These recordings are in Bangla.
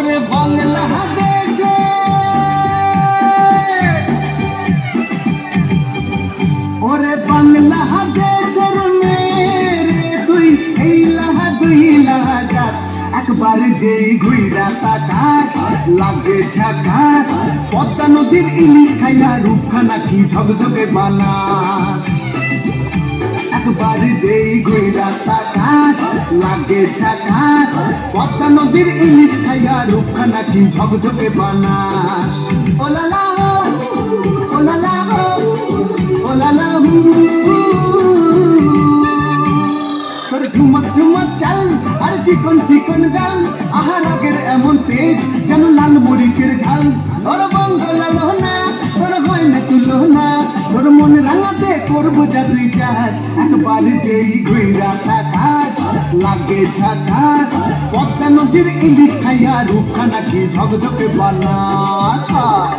ওরে বাংলাদেশে ওরে বাংলাদেশের মেরে তুই এই লাহা দুই লাহা যাস একবার যেই ঘুইরা তাকাস লাগে ঝাকাস পদ্মা নদীর ইলিশ খাইয়া রূপখানা কি ঝকঝকে বানাস একবার যেই ঘুইরা তাকাস লাগে ঝাকাস পদ্মা নদীর ইলিশ খাইয়া রূপখানা কি ঝকঝকে বানাস ওলালা ওলালা ওলালা তোর ঝুমক ঝুমক চাল আর চিকন চিকন গাল আহার আগের এমন তেজ যেন লাল মরিচের ঝাল ওর বঙ্গলা লোহনা তোর হয় না তুলনা তোর মন রাঙাতে করবো যা তুই চাস একবার যেই ঘুইরা তাকাস লাগে ঝাকাস পদ্মা নদীর ইলিশ খাইয়া রূপখানা কি ঝকঝকে বানাস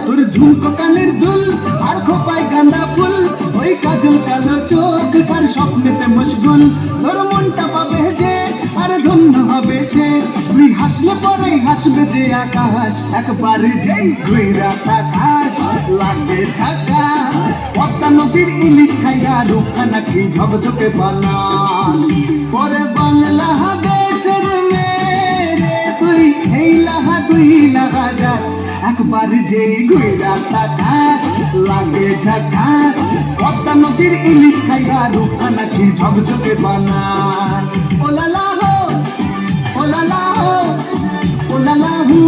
তোর ঝুমকো কানের দুল আর খোপায় গাঁদা ফুল ওই কাজল কালো চোখ কার স্বপ্নেতে মশগুল তোর মনটা পাবে যে আর ধন্য হবে সে তুই হাসলে পরে হাসবে যে আকাশ একবার যেই ঘুইরা তাকাস লাগে ঝাকাস পদ্মা নদীর ইলিশ খাইয়া রূপখানা কি ঝকঝকে বানাস পরে বাংলাদেশের মেরে তুই এই লাহা দুই লাহা যাস একবার যেই ঘুইরা তাকাস লাগে ঝাকাস পদ্মা নদীর ইলিশ খাইয়া রূপখানা কি ঝকঝকে বানাস ওলালা হো ওলালা হো ওলালা হু